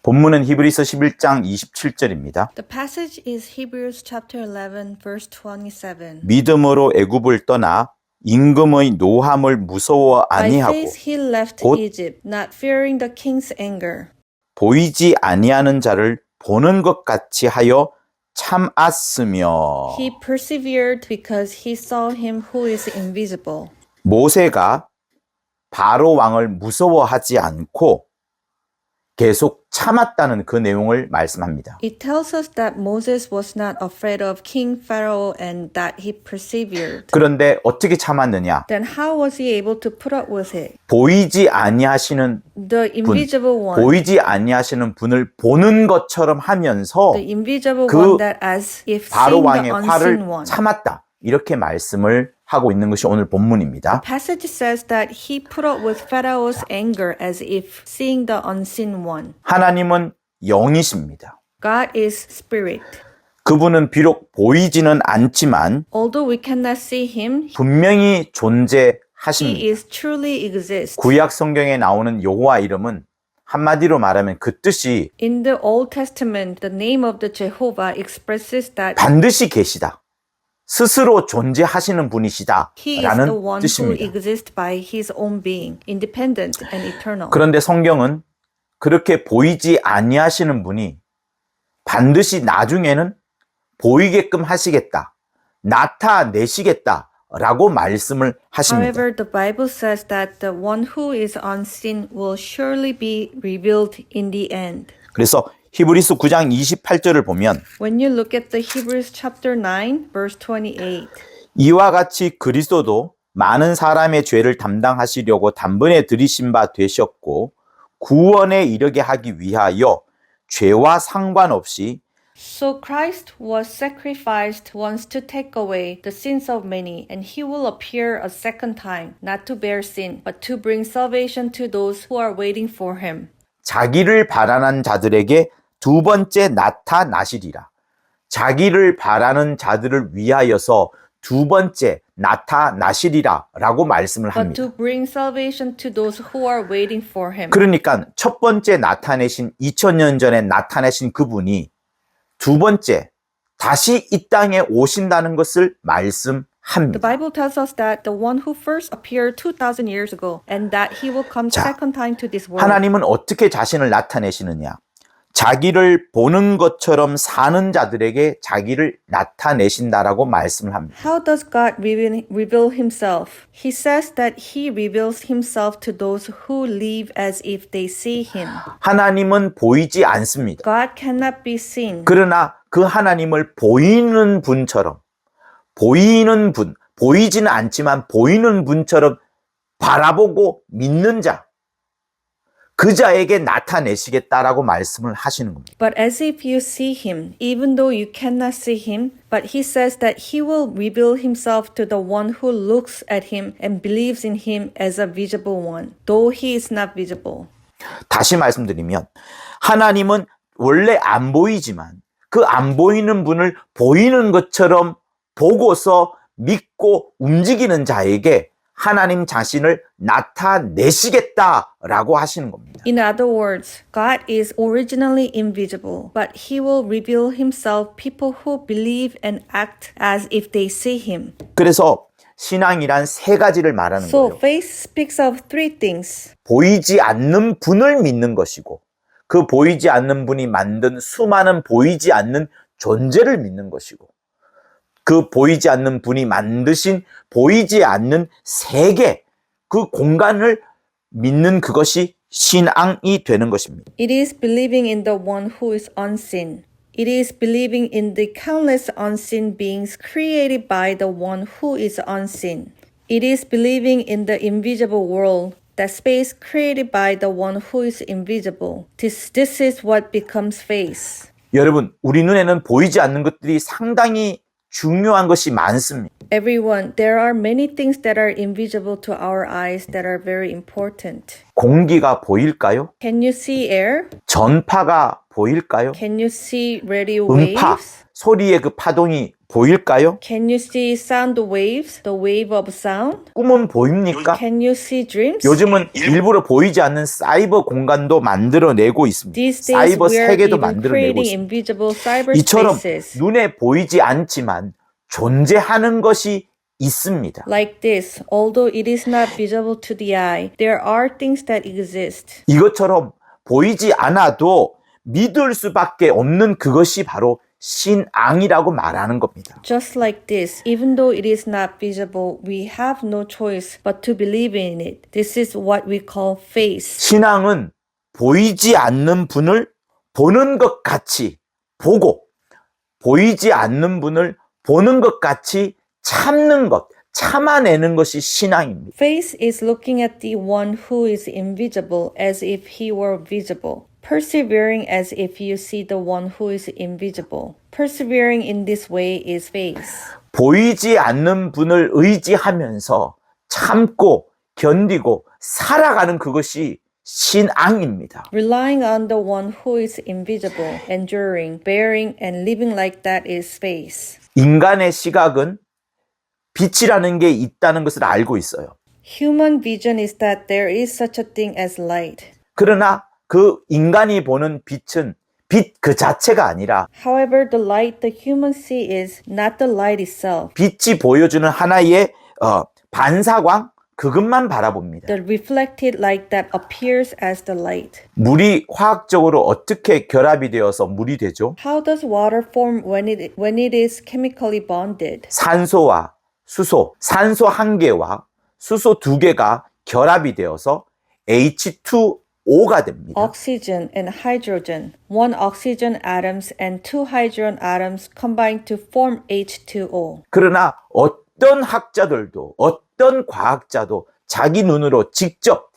본문은 히브리서 11장 27절입니다. The passage is Hebrews chapter 11 verse 27. 믿음으로 애굽을 떠나 임금의 노함을 무서워 By 아니하고 faith he left 곧 Egypt, not fearing the king's anger. 보이지 아니하는 자를 보는 것 같이 하여 참았으며. He persevered because he saw him who is invisible. 모세가 바로 왕을 무서워하지 않고 계속 참았다는 그 내용을 말씀합니다. It tells us that Moses was not afraid of King Pharaoh and that he persevered. 그런데 어떻게 참았느냐? Then how was he able to put up with it? 보이지 아니하시는 The invisible one. 보이지 아니하시는 분을 보는 것처럼 하면서 The invisible 그 one that as if 바로 seeing the 왕의 unseen 화를 one. 참았다. 이렇게 말씀을 하고 있는 것이 오늘 본문입니다. Passage says that he put up with Pharaoh's anger as if seeing the unseen one. 하나님은 영이십니다. God is spirit. 그분은 비록 보이지는 않지만 Although we cannot see him, 분명히 he 존재하십니다. is truly exists. 구약 성경에 나오는 여호와 이름은 한마디로 말하면 그 뜻이 In the Old Testament, the name of the Jehovah expresses that 반드시 계시다. 스스로 존재하시는 분이시다. he is the 라는 one who 뜻입니다. exists by his own being, independent and eternal. 그런데 성경은 그렇게 보이지 아니하시는 분이 반드시 나중에는 보이게끔 하시겠다. 나타내시겠다. 라고 말씀을 하십니다. However, the Bible says that the one who is unseen will surely be revealed in the end. 그래서 히브리서 9장 28절을 보면 When you look at the Hebrews chapter 9, verse 28, 이와 같이 그리스도도 많은 사람의 죄를 담당하시려고 단번에 들이신 바 되셨고 구원에 이르게 하기 위하여 죄와 상관없이 so Christ was sacrificed once to take away the sins of many, and he will appear a second time, not to bear sin, but to bring salvation to those who are waiting for him. 자기를 바라는 자들에게 두 번째 나타나시리라. 자기를 바라는 자들을 위하여서 두 번째 나타나시리라 라고 말씀을 But 합니다. to bring salvation to those who are waiting for him. 그러니까 첫 번째 나타내신 2000년 전에 나타내신 그분이 두 번째 다시 이 땅에 오신다는 것을 The 말씀합니다. Bible tells us that the one who first appeared 2,000 years ago and that he will come 자, second time to this world. 하나님은 어떻게 자신을 나타내시느냐? 자기를 보는 것처럼 사는 자들에게 자기를 나타내신다라고 말씀을 합니다. How does God reveal himself? He says that he reveals himself to those who live as if they see him. 하나님은 보이지 않습니다. God cannot be seen. 그러나 그 하나님을 보이는 분처럼 보이는 분, 보이지는 않지만 보이는 분처럼 바라보고 믿는 자, 그 자에게 나타내시겠다라고 말씀을 하시는 겁니다. But as if you see him, even though you cannot see him, but he says that he will reveal himself to the one who looks at him and believes in him as a visible one, though he is not visible. 다시 말씀드리면 하나님은 원래 안 보이지만 그 안 보이는 분을 보이는 것처럼 보고서 믿고 움직이는 자에게 하나님 자신을 나타내시겠다라고 하시는 겁니다. In other words, God is originally invisible, but he will reveal himself people who believe and act as if they see him. 그래서 신앙이란 세 가지를 말하는 So 거예요. faith speaks of three things. 보이지 않는 분을 믿는 것이고 그 보이지 않는 분이 만든 수많은 보이지 않는 존재를 믿는 것이고 그 보이지 않는 분이 만드신 보이지 않는 세계, 그 공간을 믿는 그것이 신앙이 되는 것입니다. It is believing in the one who is unseen. It is believing in the countless unseen beings created by the one who is unseen. It is believing in the invisible world, that space created by the one who is invisible. This is what becomes faith. 여러분, 우리 눈에는 보이지 않는 것들이 상당히 중요한 것이 많습니다. Everyone, there are many things that are invisible to our eyes that are very important. 공기가 보일까요? Can you see air? 전파가 보일까요? Can you see radio 음파, waves? 소리의 그 파동이 보일까요? Can you see sound waves, the wave of sound? 꿈은 보입니까? Can you see dreams? 요즘은 일부러 보이지 않는 사이버 공간도 만들어내고 있습니다. These days 사이버 we are 세계도 even 만들어내고 creating 있습니다. invisible 이처럼 cyberspaces. 눈에 보이지 않지만 존재하는 것이 있습니다. Like this, although it is not visible to the eye, there are things that exist. 이것처럼 보이지 않아도 믿을 수밖에 없는 그것이 바로 신앙이라고 말하는 겁니다. Just like this, even though it is not visible, we have no choice but to believe in it. This is what we call faith. 신앙은 보이지 않는 분을 보는 것 같이 보고 보이지 않는 분을 보는 것 같이 참는 것, 참아내는 것이 신앙입니다. Faith is looking at the one who is invisible as if he were visible. Persevering as if you see the one who is invisible. Persevering in this way is faith. 보이지 않는 분을 의지하면서 참고 견디고 살아가는 그것이 신앙입니다. Relying on the one who is invisible, enduring, bearing, and living like that is faith. 인간의 시각은 빛이라는 게 있다는 것을 알고 있어요. Human vision is that there is such a thing as light. 그러나 그 인간이 보는 빛은 빛 그 자체가 아니라 However, the light the human see is not the light itself. 빛이 보여주는 하나의 반사광 그것만 바라봅니다. The reflected light that appears as the light. 물이 화학적으로 어떻게 결합이 되어서 물이 되죠? How does water form when it is chemically bonded? 산소와 수소, 산소 한 개와 수소 두 개가 결합이 되어서 H2O가 됩니다. Oxygen and hydrogen. One oxygen atoms and two hydrogen atoms combine to form H2O. 그러나 어떤 학자들도 어떤 과학자도 자기 눈으로 직접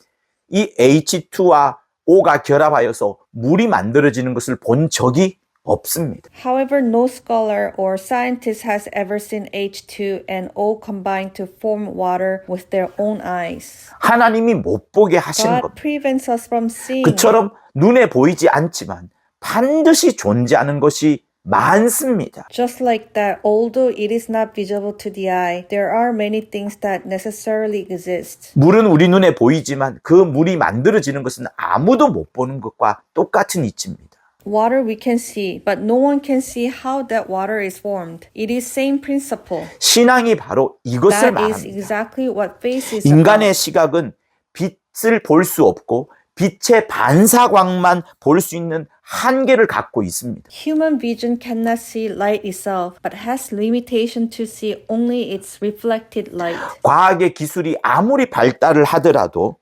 이 H2와 O가 결합하여서 물이 만들어지는 것을 본 적이 없습니다. However, no scholar or scientist has ever seen H2 and O combine to form water with their own eyes. 하나님이 못 보게 하시는 God 겁니다. prevents us from seeing. 그처럼 눈에 보이지 않지만 반드시 존재하는 것이 많습니다. Just like that, although it is not visible to the eye, there are many things that necessarily exist. 물은 우리 눈에 보이지만 그 물이 만들어지는 것은 아무도 못 보는 것과 똑같은 이치입니다. Water we can see, but no one can see how that water is formed. It is same principle. 신앙이 바로 이것을 That is 말합니다. exactly what faith is 인간의 about. 시각은 빛을 볼 수 없고 빛의 반사광만 볼 수 있는 한계를 갖고 있습니다. Human vision cannot see light itself, but has limitation to see only its reflected light. 과학의 기술이 아무리 발달을 하더라도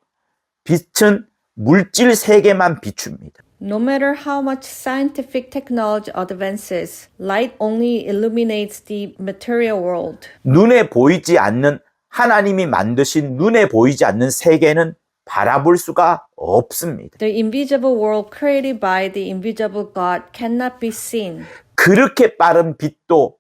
빛은 물질 세계만 비춥니다. No matter how much scientific technology advances, light only illuminates the material world. 눈에 보이지 않는 하나님이 만드신 눈에 보이지 않는 세계는 바라볼 수가 없습니다. The invisible world created by the invisible God cannot be seen. 그렇게 빠른 빛도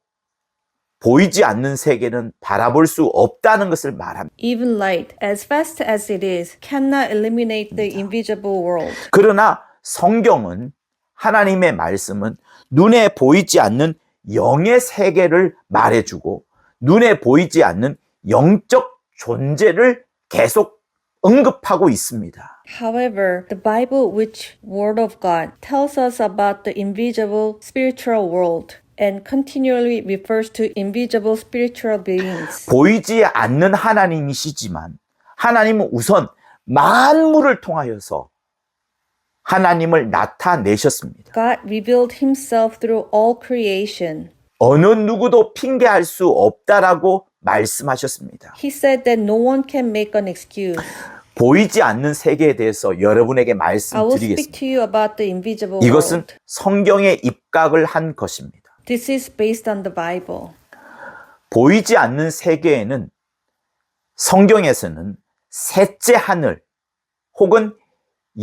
보이지 않는 세계는 바라볼 수 없다는 것을 말합니다. Even light, as fast as it is, cannot eliminate the invisible world. 그러나 성경은 하나님의 말씀은 눈에 보이지 않는 영의 세계를 말해주고 눈에 보이지 않는 영적 존재를 계속 언급하고 있습니다. However, the Bible, which Word of God, tells us about the invisible spiritual world and continually refers to invisible spiritual beings. 보이지 않는 하나님이시지만 하나님은 우선 만물을 통하여서 하나님을 나타내셨습니다. God revealed himself through all creation. 어느 누구도 핑계할 수 없다라고 말씀하셨습니다. He said that no one can make an excuse. 보이지 않는 세계에 대해서 여러분에게 I will speak 말씀드리겠습니다. to you about the invisible 이것은 world. 성경에 입각을 한 것입니다. This is based on the Bible. 보이지 않는 세계에는 성경에서는 셋째 하늘 혹은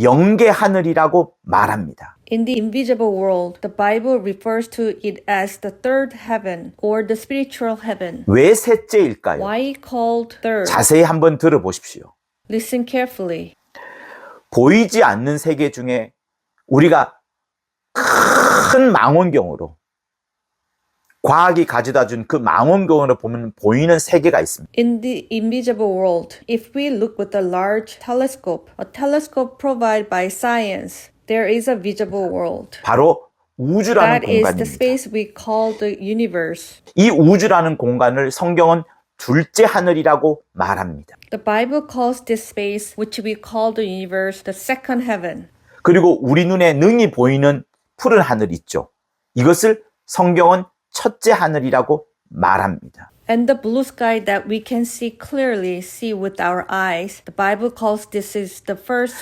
영계 하늘이라고 말합니다. In the invisible world, the Bible refers to it as the third heaven or the spiritual heaven. 왜 셋째일까요? Why called third? 자세히 한번 들어보십시오. Listen carefully. 보이지 않는 세계 중에 우리가 큰 망원경으로 과학이 가져다 준 그 망원경으로 보면 보이는 세계가 있습니다. In the invisible world, if we look with a large telescope, a telescope provided by science, there is a visible world. 바로 우주라는 That is the 공간입니다. space we call the universe. 이 우주라는 공간을 성경은 둘째 하늘이라고 말합니다. The Bible calls this space, which we call the universe, the second heaven. 그리고 우리 눈에 능히 보이는 푸른 하늘 있죠. 이것을 성경은 첫째 하늘이라고 말합니다. And the blue sky that we can clearly see with our eyes, the Bible calls this is the first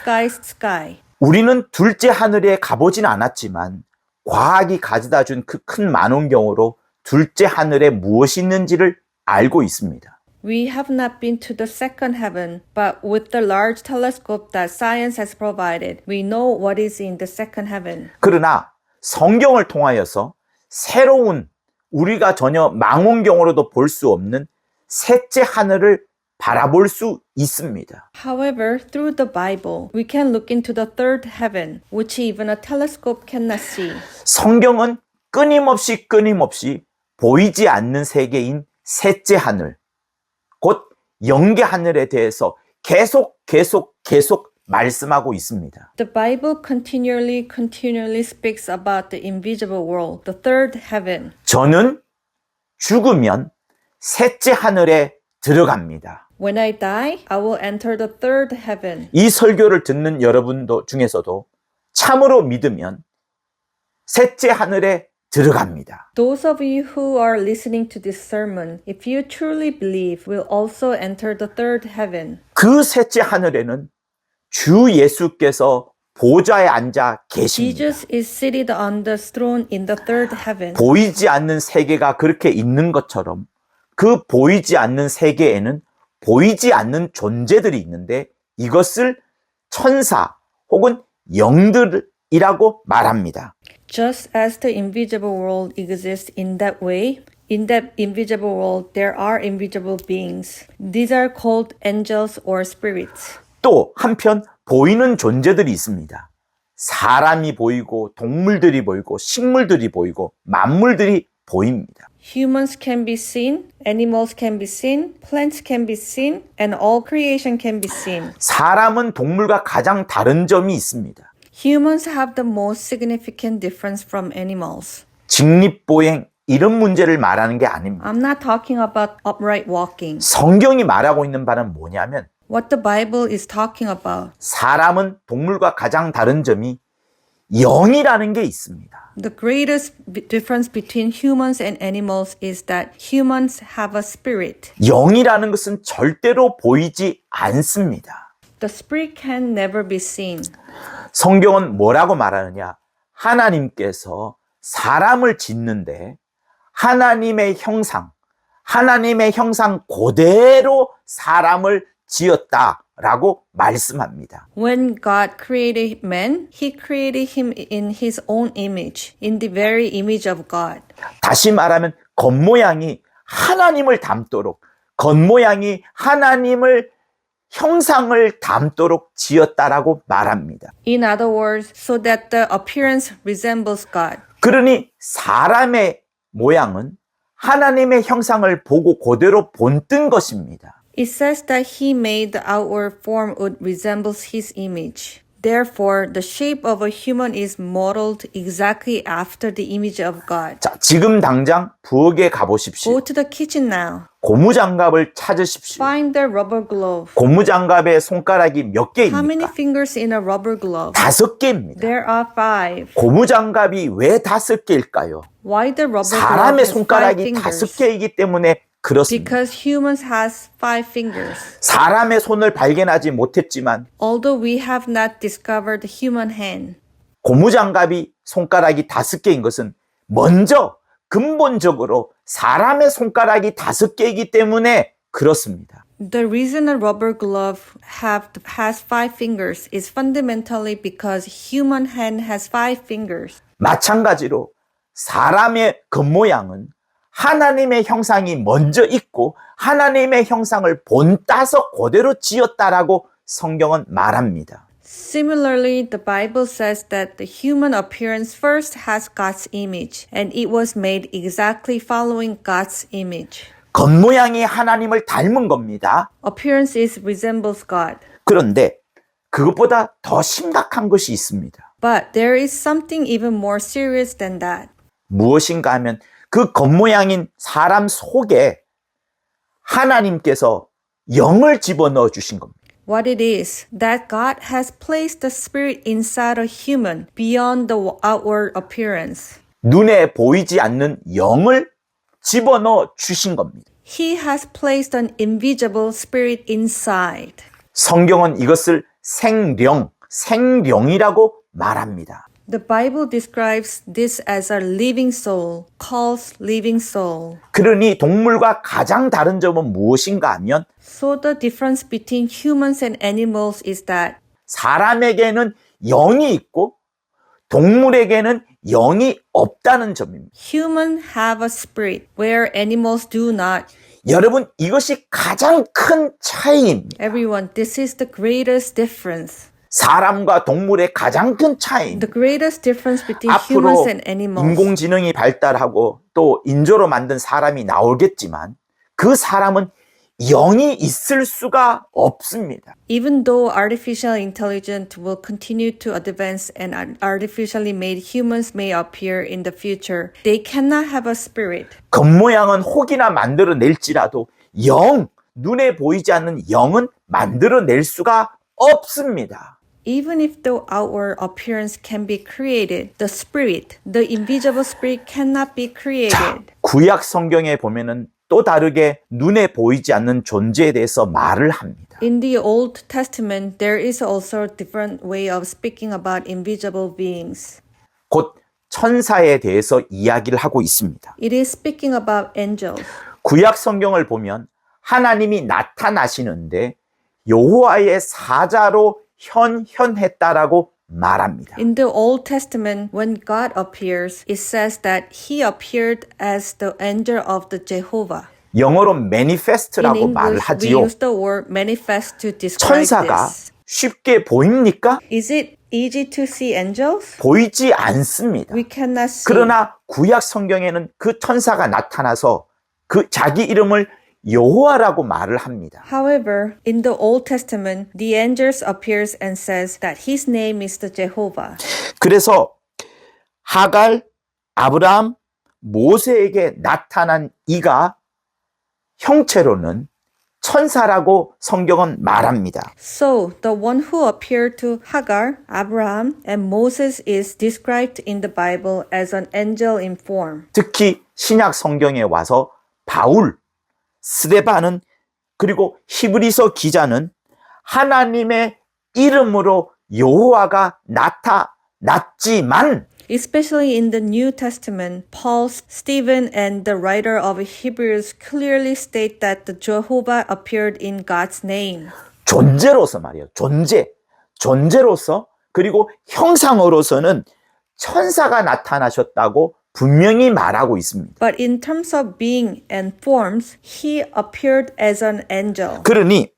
sky. 우리는 둘째 하늘에 가보진 않았지만 과학이 가져다 준 그 큰 망원경으로 둘째 하늘에 무엇이 있는지를 알고 있습니다. We have not been to the second heaven, but with the large telescope that science has provided, we know what is in the second heaven. 그러나 성경을 통하여서 새로운 우리가 전혀 망원경으로도 볼 수 없는 셋째 하늘을 바라볼 수 있습니다. However, through the Bible, we can look into the third heaven, which even a telescope cannot see. 성경은 끊임없이 보이지 않는 세계인 셋째 하늘, 곧 영계 하늘에 대해서 계속 말씀하고 있습니다. The Bible continually speaks about the invisible world, the third heaven. 저는 죽으면 셋째 하늘에 들어갑니다. When I die, I will enter the third heaven. 이 설교를 듣는 여러분도 중에서도 참으로 믿으면 셋째 하늘에 들어갑니다. Those of you who are listening to this sermon, if you truly believe, will also enter the third heaven. 그 셋째 하늘에는 주 예수께서 보좌에 앉아 계십니다. Jesus is seated on the throne in the third heaven. 보이지 않는 세계가 그렇게 있는 것처럼 그 보이지 않는 세계에는 보이지 않는 존재들이 있는데 이것을 천사 혹은 영들이라고 말합니다. Just as the invisible world exists in that way, in that invisible world there are invisible beings. These are called angels or spirits. 또 한편 보이는 존재들이 있습니다. 사람이 보이고 동물들이 보이고 식물들이 보이고 만물들이 보입니다. Humans can be seen, animals can be seen, plants can be seen, and all creation can be seen. 사람은 동물과 가장 다른 점이 있습니다. Humans have the most significant difference from animals. 직립보행 이런 문제를 말하는 게 아닙니다. I'm not talking about upright walking. 성경이 말하고 있는 바는 뭐냐면 What the Bible is talking about, 사람은 동물과 가장 다른 점이 영이라는 게 있습니다. the greatest difference between humans and animals is that humans have a spirit. 영이라는 것은 절대로 보이지 않습니다. The spirit can never be seen. 성경은 뭐라고 말하느냐? 하나님께서 사람을 짓는데 하나님의 형상 그대로 사람을 지었다라고 말씀합니다. When God created man, He created him in His own image, in the very image of God. 다시 말하면 겉모양이 하나님을 닮도록 겉모양이 하나님을 형상을 닮도록 지었다라고 말합니다. In other words, so that the appearance resembles God. 그러니 사람의 모양은 하나님의 형상을 보고 그대로 본뜬 것입니다. It says that He made the outward form would resembles His image. Therefore, the shape of a human is modeled exactly after the image of God. 자, 지금 당장 부엌에 가보십시오. Go to the kitchen now. 고무장갑을 찾으십시오. Find the rubber glove. 고무장갑에 손가락이 몇 How many 개입니까? fingers in a rubber glove? 5개입니다. There are 5. 고무장갑이 왜 5개일까요? Why the rubber glove 사람의 has 5 손가락이 fingers? 5개이기 때문에 그렇습니다. Because humans has 5 fingers. 사람의 손을 발견하지 못했지만 Although we have not discovered the human hand, 고무장갑이 손가락이 5개인 것은 먼저 근본적으로 사람의 손가락이 5개이기 때문에 그렇습니다. the reason a rubber glove has 5 fingers is fundamentally because human hand has 5 fingers. 마찬가지로 사람의 겉모양은 하나님의 형상이 먼저 있고 하나님의 형상을 본따서 그대로 지었다라고 성경은 말합니다. Similarly, the Bible says that the human appearance first has God's image, and it was made exactly following God's image. 겉모양이 하나님을 닮은 겁니다. Appearance is resembles God. 그런데 그것보다 더 심각한 것이 있습니다. But there is something even more serious than that. 무엇인가 하면 그 겉모양인 사람 속에 하나님께서 영을 집어넣어 주신 겁니다. What it is that God has placed the spirit inside a human beyond the outward appearance. 눈에 보이지 않는 영을 집어넣어 주신 겁니다. He has placed an invisible spirit inside. 성경은 이것을 생령이라고 말합니다. The Bible describes this as a living soul, calls living soul. 그러니 동물과 가장 다른 점은 무엇인가 하면 So the difference between humans and animals is that 사람에게는 영이 있고 동물에게는 영이 없다는 점입니다. humans have a spirit where animals do not. 여러분, 이것이 가장 큰 차이입니다. Everyone, this is the greatest difference. 사람과 동물의 가장 큰 차이입니다. The greatest difference between 앞으로 humans and animals. 인공지능이 발달하고 또 인조로 만든 사람이 나오겠지만 그 사람은 영이 있을 수가 없습니다. Even though artificial intelligence will continue to advance and artificially made humans may appear in the future, they cannot have a spirit. 겉모양은 혹이나 만들어낼지라도 눈에 보이지 않는 영은 만들어낼 수가 없습니다. Even if the outward appearance can be created, the spirit, the invisible spirit cannot be created. 자, 구약 성경에 보면은 또 다르게 눈에 보이지 않는 존재에 대해서 말을 합니다. In the Old Testament, there is also a different way of speaking about invisible beings. 곧 천사에 대해서 이야기를 하고 있습니다. It is speaking about angels. 구약 성경을 보면 하나님이 나타나시는데 여호와의 사자로 현현했다라고 말합니다. In the Old Testament, when God appears, it says that he appeared as the angel of the Jehovah. 영어로 In manifest라고 말을 English, we 하지요. use the word manifest to describe 천사가 this. 쉽게 보입니까? Is it easy to see angels? 보이지 않습니다. We cannot see. 그러나 구약 성경에는 그 천사가 나타나서 그 자기 이름을 여호와라고 말을 합니다. However, in the Old Testament, the angels appears and says that his name is the Jehovah. 그래서 하갈, 아브라함, 모세에게 나타난 이가 형체로는 천사라고 성경은 말합니다. So, the one who appeared to Hagar, Abraham, and Moses is described in the Bible as an angel in form. 특히 신약 성경에 와서 바울, 스데반은 그리고 히브리서 기자는 하나님의 이름으로 여호와가 나타났지만 Especially in the New Testament, Paul, Stephen, and the writer of Hebrews clearly state that the Jehovah appeared in God's name. 존재로서 말이에요. 존재로서 그리고 형상으로서는 천사가 나타나셨다고 분명히 말하고 있습니다. But in terms of being and forms, he appeared as an angel. 그러니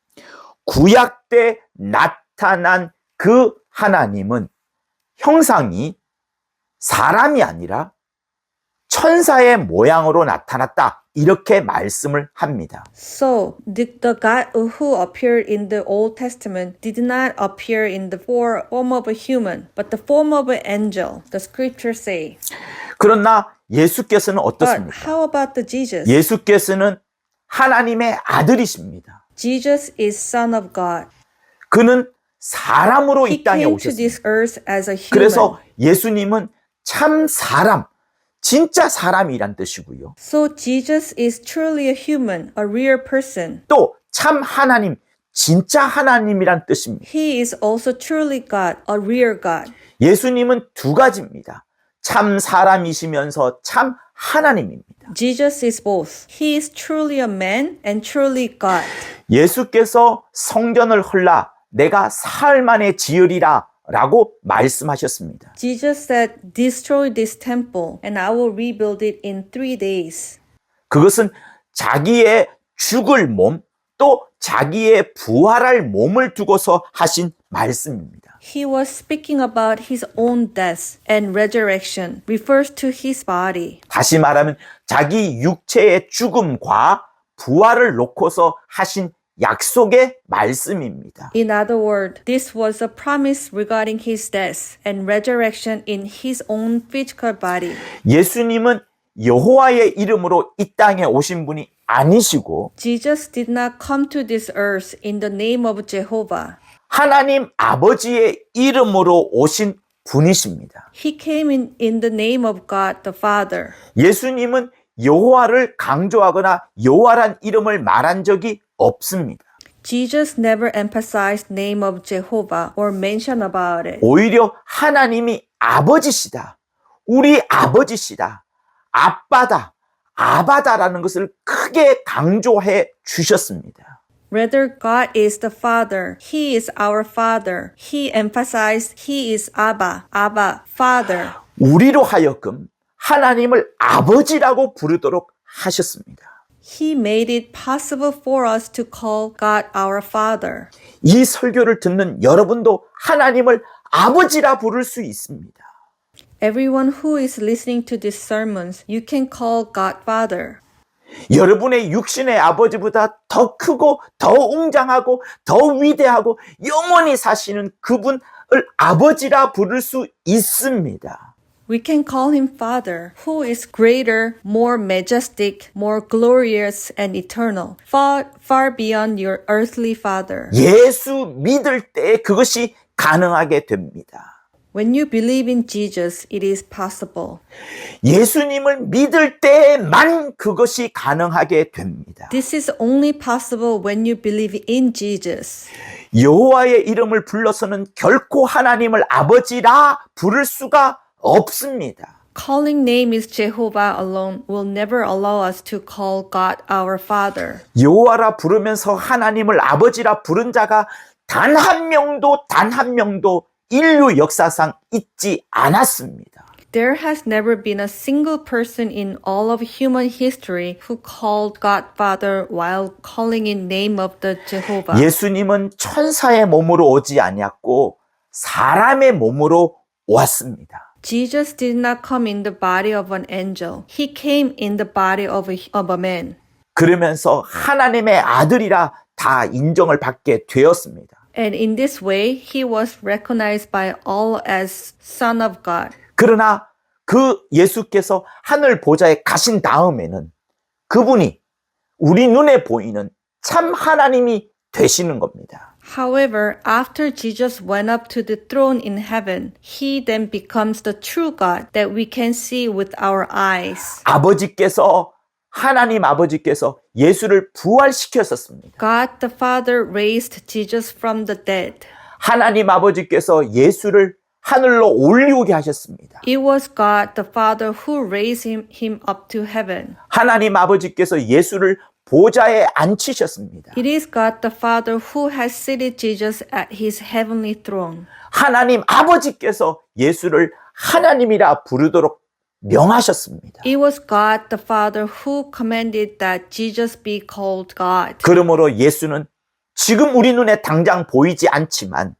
구약 때 나타난 그 하나님은 형상이 사람이 아니라 천사의 모양으로 나타났다. 이렇게 말씀을 합니다. So, the God who appeared in the Old Testament did not appear in the form of a human, but the form of an angel, the scriptures say. 그러나 예수께서는 But 어떻습니까? how about the Jesus? 예수께서는 하나님의 아들이십니다. Jesus is Son of God. 그는 사람으로 He 이 땅에 came to 오셨습니다. this earth as a human. 그래서 예수님은 참 사람, 진짜 사람이란 뜻이고요. So Jesus is truly a human, a real person. 또 참 하나님, 진짜 하나님이란 뜻입니다. He is also truly God, a real God. 예수님은 두 가지입니다. 참 사람이시면서 참 하나님입니다. Jesus is both. He is truly a man and truly God. 예수께서 성전을 헐라 내가 사흘 만에 지으리라 라고 말씀하셨습니다. Jesus said, destroy this temple and I will rebuild it in 3 days. 그것은 자기의 죽을 몸 또 자기의 부활할 몸을 두고서 하신 말씀입니다. He was speaking about his own death and resurrection, refers to his body. 다시 말하면 자기 육체의 죽음과 부활을 놓고서 하신 약속의 말씀입니다. In other words, this was a promise regarding his death and resurrection in his own physical body. 예수님은 여호와의 이름으로 이 땅에 오신 분이 아니시고 Jesus did not come to this earth in the name of Jehovah. 하나님 아버지의 이름으로 오신 분이십니다. He came in the name of God the Father. 예수님은 여호와를 강조하거나 여호와란 이름을 말한 적이 없습니다. Jesus never emphasized name of Jehovah or mentioned about it. 오히려 하나님이 아버지시다. 우리 아버지시다. 아빠다. 아바다라는 것을 크게 강조해 주셨습니다. Rather, God is the Father. He is our Father. He emphasized He is Abba, Abba, Father. 우리로 하여금 하나님을 아버지라고 부르도록 하셨습니다. He made it possible for us to call God our Father. 이 설교를 듣는 여러분도 하나님을 아버지라 부를 수 있습니다. Everyone who is listening to these sermons, you can call God Father. 여러분의 육신의 아버지보다 더 크고 더 웅장하고 더 위대하고 영원히 사시는 그분을 아버지라 부를 수 있습니다. We can call him Father, who is greater, more majestic, more glorious and eternal, far beyond your earthly father. 예수 믿을 때 그것이 가능하게 됩니다. When you believe in Jesus, it is possible. 예수님을 믿을 때만 그것이 가능하게 됩니다. This is only possible when you believe in Jesus. 여호와의 이름을 불러서는 결코 하나님을 아버지라 부를 수가 없습니다. Calling name is Jehovah alone will never allow us to call God our Father. 여호와라 부르면서 하나님을 아버지라 부른 자가 단 한 명도 인류 역사상 있지 않았습니다. There has never been a single person in all of human history who called God Father while calling in name of the Jehovah. 예수님은 천사의 몸으로 오지 아니었고 사람의 몸으로 왔습니다. Jesus did not come in the body of an angel. He came in the body of a man. 그러면서 하나님의 아들이라 다 인정을 받게 되었습니다. And in this way, he was recognized by all as Son of God. 그러나 그 예수께서 하늘 보좌에 가신 다음에는 그분이 우리 눈에 보이는 참 하나님이 되시는 겁니다. However, after Jesus went up to the throne in heaven, he then becomes the true God that we can see with our eyes. 하나님 아버지께서 예수를 부활시켰었습니다. God the Father raised Jesus from the dead. 하나님 아버지께서 예수를 하늘로 올리게 하셨습니다. It was God the Father who raised him up to heaven. 하나님 아버지께서 예수를 보좌에 앉히셨습니다. It is God the Father who has seated Jesus at his heavenly throne. 하나님 아버지께서 예수를 하나님이라 부르도록 명하셨습니다. It was God the Father who commanded that Jesus be called God. 그러므로 예수는 지금 우리 눈에 당장 보이지 않지만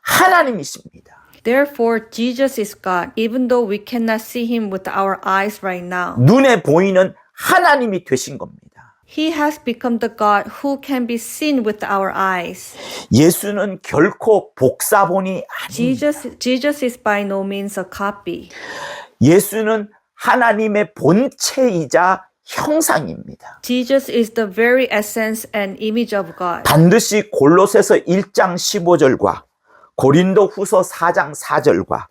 하나님이십니다. Therefore, Jesus is God, even though we cannot see him with our eyes right now. 눈에 보이는 하나님이 되신 겁니다. He has become the God who can be seen with our eyes. 예수는 결코 복사본이 아닙니다. Jesus is by no means a copy. 예수는 하나님의 본체이자 형상입니다. Jesus is the very essence and image of God. 반드시 골로새서 1장 15절과 고린도 후서 4장 4절과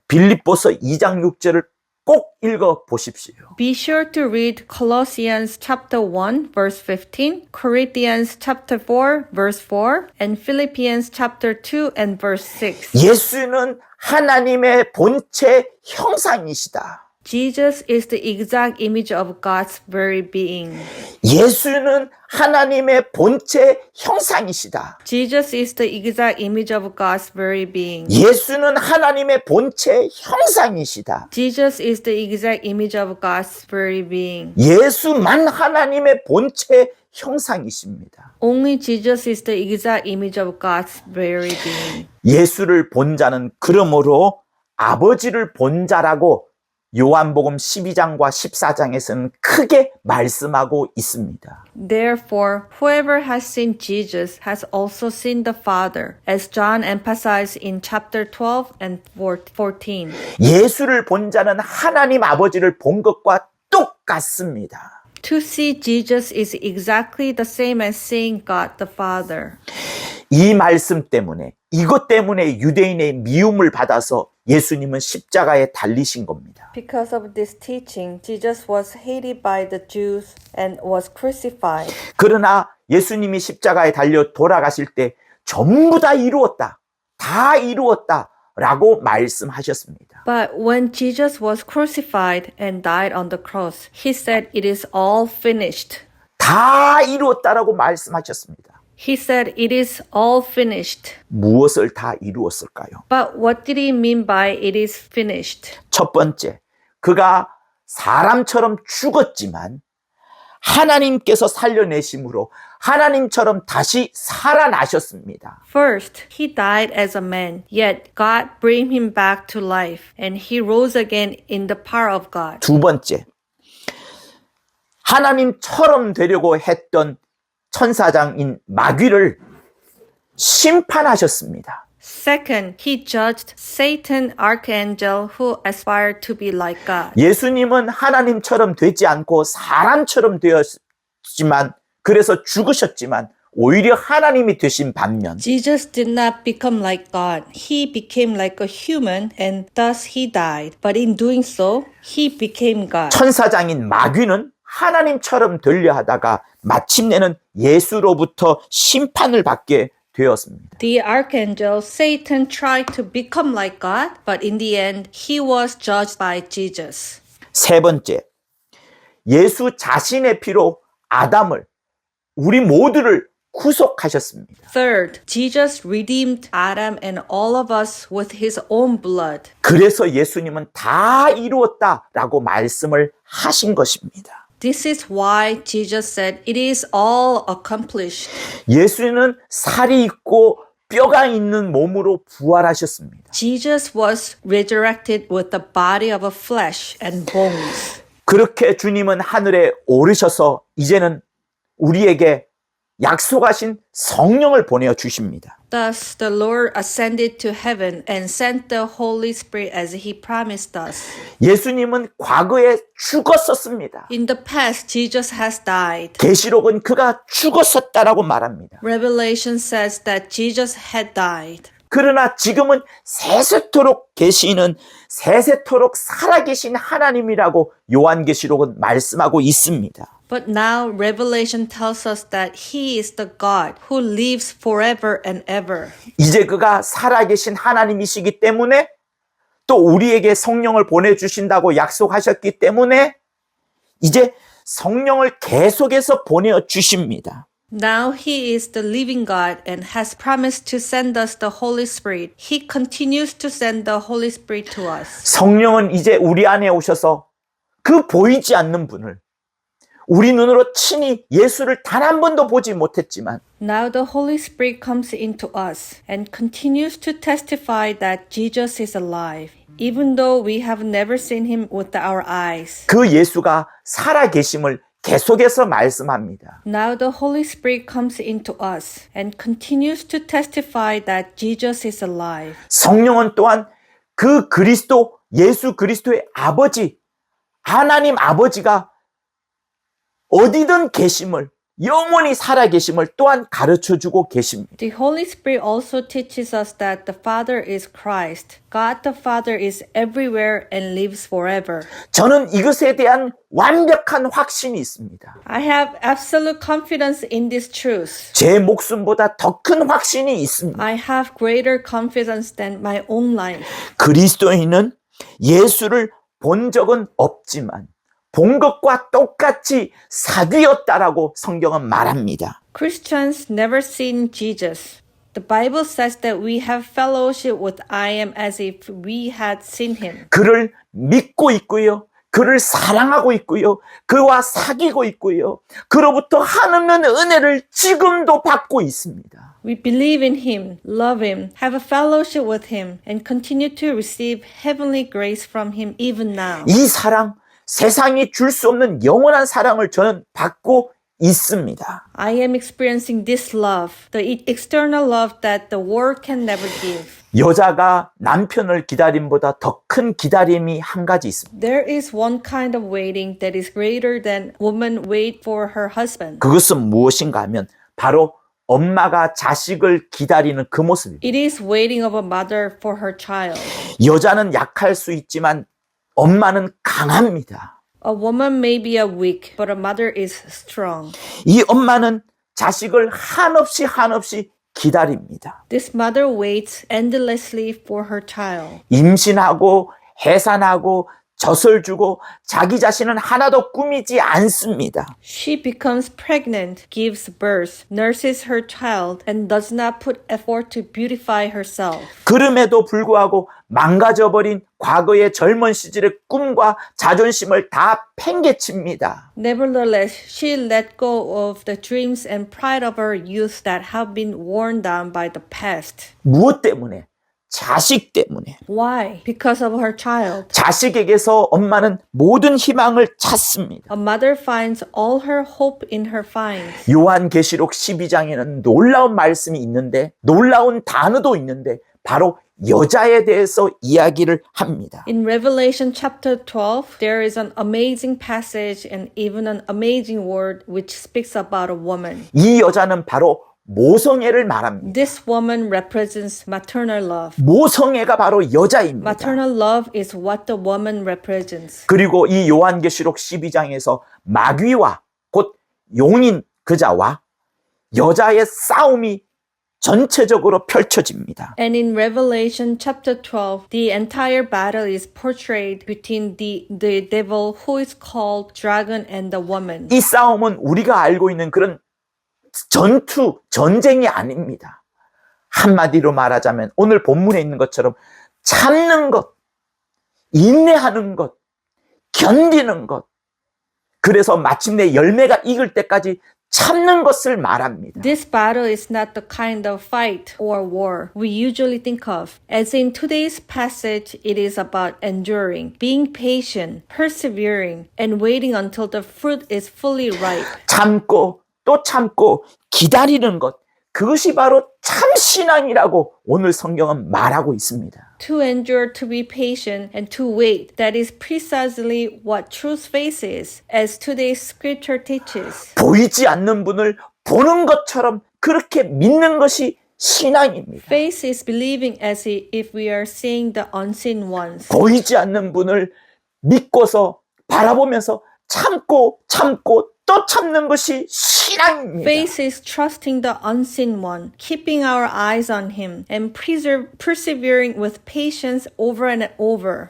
빌립보서 2장 6절을 꼭 읽어 보십시오. Be sure to read Colossians chapter 1 verse 15, Corinthians chapter 4 verse 4, and Philippians chapter 2 and verse 6. 예수는 하나님의 본체 형상이시다. Jesus is the exact image of God's very being. 예수는 하나님의 본체 형상이시다. Jesus is the exact image of God's very being. 예수는 하나님의 본체 형상이시다. Jesus is the exact image of God's very being. 예수만 하나님의 본체 형상이십니다. Only Jesus is the exact image of God's very being. 예수를 본 자는 그러므로 아버지를 본 자라고 요한복음 12장과 14장에서는 크게 말씀하고 있습니다. Therefore, whoever has seen Jesus has also seen the Father, as John emphasized in chapter 12 and 14. 예수를 본 자는 하나님 아버지를 본 것과 똑같습니다. To see Jesus is exactly the same as seeing God the Father. 이 말씀 때문에, 이것 때문에 유대인의 미움을 받아서 예수님은 십자가에 달리신 겁니다. Because of this teaching, Jesus was hated by the Jews and was crucified. 그러나 예수님이 십자가에 달려 돌아가실 때 전부 다 이루었다. 다 이루었다. 라고 말씀하셨습니다. But when Jesus was crucified and died on the cross, he said, "It is all finished." 다 이루었다라고 말씀하셨습니다. He said, "It is all finished." 무엇을 다 이루었을까요? But what did he mean by "it is finished"? 첫 번째, 그가 사람처럼 죽었지만 하나님께서 살려내심으로 하나님처럼 다시 살아나셨습니다. First, he died as a man, yet God brought him back to life, and he rose again in the power of God. 두 번째, 하나님처럼 되려고 했던 천사장인 마귀를 심판하셨습니다. Second, he judged Satan, archangel, who aspired to be like God. 예수님은 하나님처럼 되지 않고 사람처럼 되었지만, 그래서 죽으셨지만 오히려 하나님이 되신 반면 Jesus did not become like God. He became like a human and thus he died. But in doing so, he became God. 천사장인 마귀는 하나님처럼 되려 하다가 마침내는 예수로부터 심판을 받게 되었습니다. The archangel Satan tried to become like God, but in the end, he was judged by Jesus. 세 번째, 예수 자신의 피로 아담을, 우리 모두를 구속하셨습니다. Third, Jesus redeemed Adam and all of us with his own blood. 그래서 예수님은 다 이루었다라고 말씀을 하신 것입니다. This is why Jesus said, "It is all accomplished." 예수는 살이 있고 뼈가 있는 몸으로 부활하셨습니다. Jesus was resurrected with the body of a flesh and bones. 그렇게 주님은 하늘에 오르셔서 이제는 우리에게 약속하신 성령을 보내어 주십니다. Thus, the Lord ascended to heaven and sent the Holy Spirit as he promised us. 예수님은 과거에 죽었었습니다. In the past, Jesus has died. 계시록은 그가 죽었었다라고 말합니다. Revelation says that Jesus had died. 그러나 지금은 세세토록 계시는, 세세토록 살아계신 하나님이라고 요한계시록은 말씀하고 있습니다. But now Revelation tells us that he is the God who lives forever and ever. 이제 그가 살아계신 하나님이시기 때문에, 또 우리에게 성령을 보내주신다고 약속하셨기 때문에 이제 성령을 계속해서 보내어 주십니다. Now he is the living God and has promised to send us the Holy Spirit. He continues to send the Holy Spirit to us. 성령은 이제 우리 안에 오셔서 그 보이지 않는 분을, 우리 눈으로 친히 예수를 단 한 번도 보지 못했지만 Now the Holy Spirit comes into us and continues to testify that Jesus is alive, even though we have never seen him with our eyes. 그 예수가 살아계심을 계속해서 말씀합니다. Now the Holy Spirit comes into us and continues to testify that Jesus is alive. 성령은 또한 그 그리스도, 예수 그리스도의 아버지, 하나님 아버지가 어디든 계심을, 영원히 살아계심을 또한 가르쳐주고 계십니다. The Holy Spirit also teaches us that the Father is Christ. God the Father is everywhere and lives forever. 저는 이것에 대한 완벽한 확신이 있습니다. I have absolute confidence in this truth. 제 목숨보다 더 큰 확신이 있습니다. I have greater confidence than my own life. 그리스도인은 예수를 본 적은 없지만 본 것과 똑같이 사귀었다라고 성경은 말합니다. Christians never seen Jesus. The Bible says that we have fellowship with I am as if we had seen him. 그를 믿고 있고요. 그를 사랑하고 있고요. 그와 사귀고 있고요. 그로부터 한없는 은혜를 지금도 받고 있습니다. We believe in him, love him, have a fellowship with him, and continue to receive heavenly grace from him even now. 이 사랑, 세상이 줄 수 없는 영원한 사랑을 저는 받고 있습니다. I am experiencing this love, the external love that the world can never give. 여자가 남편을 기다림보다 더 큰 기다림이 한 가지 있습니다. There is one kind of waiting that is greater than women wait for her husband. 그것은 무엇인가 하면 바로 엄마가 자식을 기다리는 그 모습입니다. It is waiting of a mother for her child. 여자는 약할 수 있지만 엄마는 강합니다. A woman may be weak, but a mother is strong. 이 엄마는 자식을 한없이 기다립니다. This mother waits endlessly for her child. 임신하고 해산하고 젖을 주고 자기 자신은 하나도 꾸미지 않습니다. She becomes pregnant, gives birth, nurses her child, and does not put effort to beautify herself. 그럼에도 불구하고 망가져버린 과거의 젊은 시절의 꿈과 자존심을 다 팽개칩니다. Nevertheless, she let go of the dreams and pride of her youth that have been worn down by the past. 무엇 때문에? 자식 때문에. Why? Because of her child. 자식에게서 엄마는 모든 희망을 찾습니다. A mother finds all her hope in her finds. 요한계시록 12장에는 놀라운 말씀이 있는데 놀라운 단어도 있는데 바로 여자에 대해서 이야기를 합니다. In Revelation chapter 12, there is an amazing passage and even an amazing word which speaks about a woman. 이 여자는 바로 모성애를 말합니다. This woman represents maternal love. 모성애가 바로 여자입니다. Maternal love is what the woman represents. 그리고 이 요한계시록 12장에서 마귀와 곧 용인 그자와 여자의 싸움이 전체적으로 펼쳐집니다. And in Revelation chapter 12, the entire battle is portrayed between the devil who is called dragon and the woman. 이 싸움은 우리가 알고 있는 그런 전쟁이 아닙니다. 한마디로 말하자면 오늘 본문에 있는 것처럼 참는 것, 인내하는 것, 견디는 것, 그래서 마침내 열매가 익을 때까지 참는 것을 말합니다. This battle is not the kind of fight or war we usually think of. As in today's passage, it is about enduring, being patient, persevering, and waiting until the fruit is fully ripe. 참고 또 참고 기다리는 것, 그것이 바로 참 신앙이라고 오늘 성경은 말하고 있습니다. To endure, to be patient, and to wait. That is precisely what true faith is, as today's scripture teaches. 보이지 않는 분을 보는 것처럼 그렇게 믿는 것이 신앙입니다. Faith is believing as if we are seeing the unseen ones. 보이지 않는 분을 믿고서 바라보면서 참고 또 참는 것이 신앙입니다. Faith is trusting the unseen one, keeping our eyes on him, and persevering with patience over and over.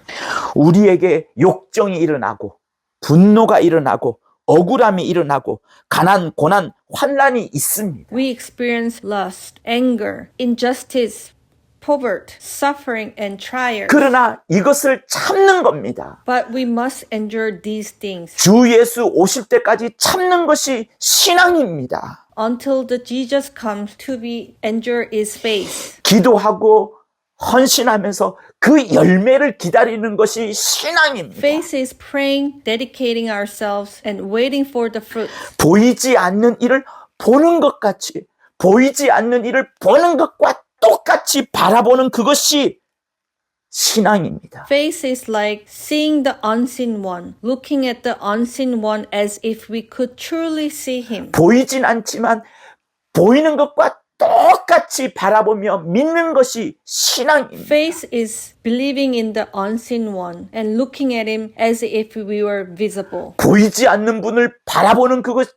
우리에게 욕정이 일어나고 분노가 일어나고 억울함이 일어나고 가난, 고난, 환난이 있습니다. We experience lust, anger, injustice, poverty, suffering, and trials. 그러나 이것을 참는 겁니다. But we must endure these things 주 예수 오실 때까지 참는 것이 신앙입니다. until the Jesus comes. To be endure is faith. 기도하고 헌신하면서 그 열매를 기다리는 것이 신앙입니다. Faith is praying, dedicating ourselves, and waiting for the fruit. 보이지 않는 일을 보는 것 같이, 보이지 않는 일을 보는 것과 똑같이 바라보는 그것이 신앙입니다. Faith is like seeing the unseen one, looking at the unseen one as if we could truly see him. 보이진 않지만 보이는 것과 똑같이 바라보며 믿는 것이 신앙입니다. Faith is believing in the unseen one and looking at him as if we were visible. 보이지 않는 분을 바라보는 그것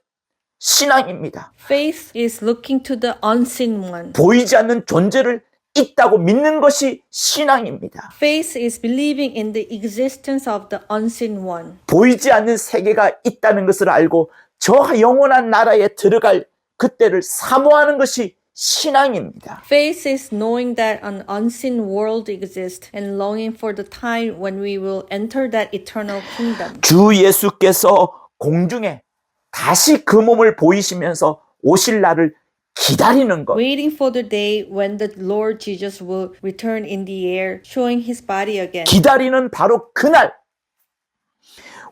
신앙입니다. Faith is looking to the unseen one, 보이지 않는 존재를 있다고 믿는 것이 신앙입니다. Faith is believing in the existence of the unseen one. 보이지 않는 세계가 있다는 것을 알고 저 영원한 나라에 들어갈 그때를 사모하는 것이 신앙입니다. Faith is knowing that an unseen world exists and longing for the time when we will enter that eternal kingdom. 주 예수께서 공중에 다시 그 몸을 보이시면서 오실 날을 기다리는 것. Waiting for the day when the Lord Jesus will return in the air, showing his body again. 기다리는 바로 그날.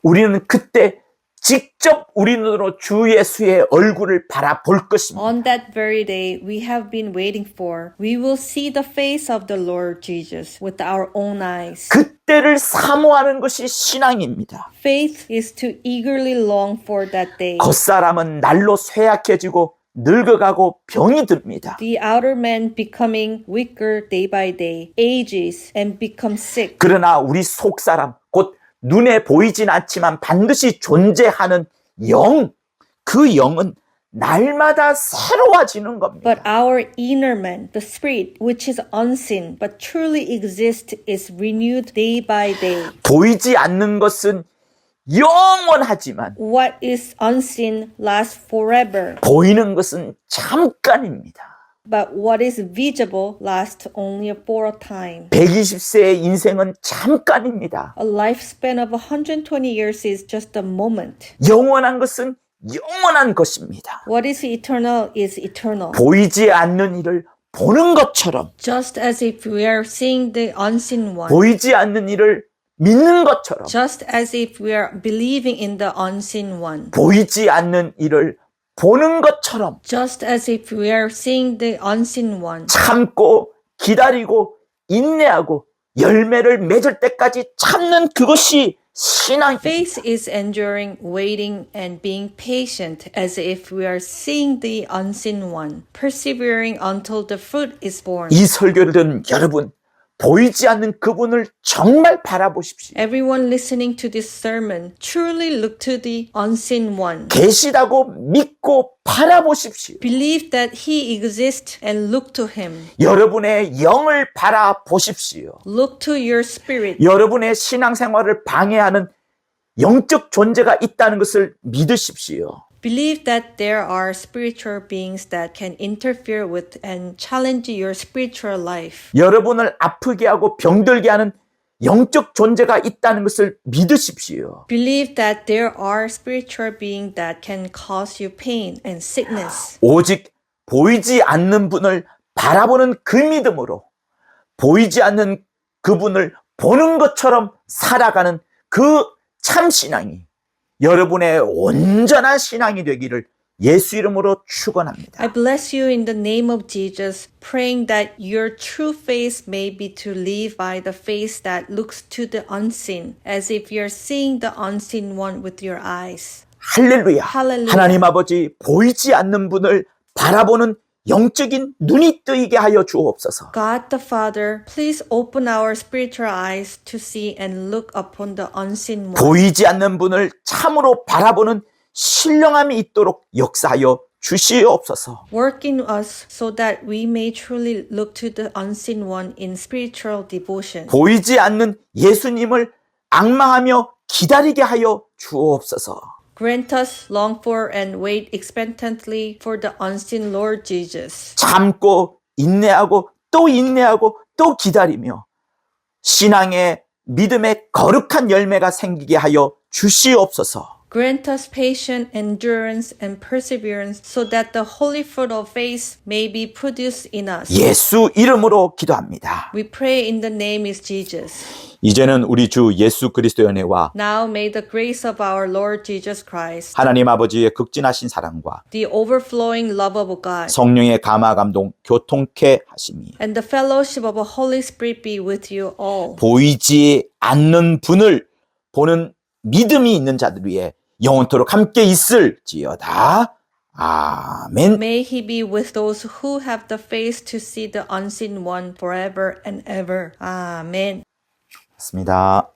우리는 그때 직접 우리 눈으로 주 예수의 얼굴을 바라볼 것입니다. On that very day we have been waiting for, we will see the face of the Lord Jesus with our own eyes. 그때를 사모하는 것이 신앙입니다. Faith is to eagerly long for that day. 겉사람은 날로 쇠약해지고 늙어가고 병이 듭니다. The outer man becoming weaker day by day, ages and becomes sick. 그러나 우리 속사람, 곧 눈에 보이진 않지만 반드시 존재하는 영, 그 영은 날마다 새로워지는 겁니다. But our inner man, the spirit, which is unseen but truly exists, is renewed day by day. 보이지 않는 것은 영원하지만 What is unseen lasts forever, 보이는 것은 잠깐입니다. but what is visible lasts only for a time. 120세의 인생은 잠깐입니다. A lifespan of 120 years is just a moment. 영원한 것은 영원한 것입니다. What is eternal is eternal. 보이지 않는 일을 보는 것처럼, Just as if we are seeing the unseen one. 보이지 않는 일을 믿는 것처럼, Just as if we are believing in the unseen one. 보이지 않는 일을 보는 것처럼 Just as if we are seeing the unseen one. 참고 기다리고 인내하고 열매를 맺을 때까지 참는 그것이 신앙입니다. Faith is enduring, waiting, and being patient as if we are seeing the unseen one, persevering until the fruit is born. 이 설교를 듣는 여러분, 보이지 않는 그분을 정말 바라보십시오. Everyone listening to this sermon, truly look to the unseen one. 계시다고 믿고 바라보십시오. Believe that he exists and look to him. 여러분의 영을 바라보십시오. Look to your spirit. 여러분의 신앙생활을 방해하는 영적 존재가 있다는 것을 믿으십시오. Believe that there are spiritual beings that can interfere with and challenge your spiritual life. 여러분을 아프게 하고 병들게 하는 영적 존재가 있다는 것을 믿으십시오. Believe that there are spiritual beings that can cause you pain and sickness. 오직 보이지 않는 분을 바라보는 그 믿음으로 보이지 않는 그분을 보는 것처럼 살아가는 그 참신앙이 여러분의 온전한 신앙이 되기를 예수 이름으로 축원합니다. I bless you in the name of Jesus, praying that your true faith may be to live by the faith that looks to the unseen, as if you're seeing the unseen one with your eyes. 할렐루야. 할렐루야. 하나님 아버지, 보이지 않는 분을 바라보는 영적인 눈이 뜨이게 하여 주옵소서. God the Father, please open our spiritual eyes to see and look upon the unseen one. 보이지 않는 분을 참으로 바라보는 신령함이 있도록 역사하여 주시옵소서. Work in us so that we may truly look to the unseen one in spiritual devotion. 보이지 않는 예수님을 앙망하며 기다리게 하여 주옵소서. Grant us long for and wait expectantly for the unseen Lord Jesus. 참고 인내하고 또 인내하고 또 기다리며 신앙의 믿음의 거룩한 열매가 생기게 하여 주시옵소서. Grant us patient endurance and perseverance so that the holy fruit of faith may be produced in us. 예수 이름으로 기도합니다. We pray in the name of Jesus. 이제는 우리 주 예수 그리스도의 은혜와 Now may the grace of our Lord Jesus Christ, 하나님 아버지의 극진하신 사랑과 the overflowing love of God, 성령의 감화 감동 교통케 하심이 and the fellowship of the Holy Spirit be with you all. 보이지 않는 분을 보는 믿음이 있는 자들 위해 영원토록 함께 있을지어다. 아멘. May he be with those who have the faith to see the unseen one forever and ever. Amen. 맞습니다.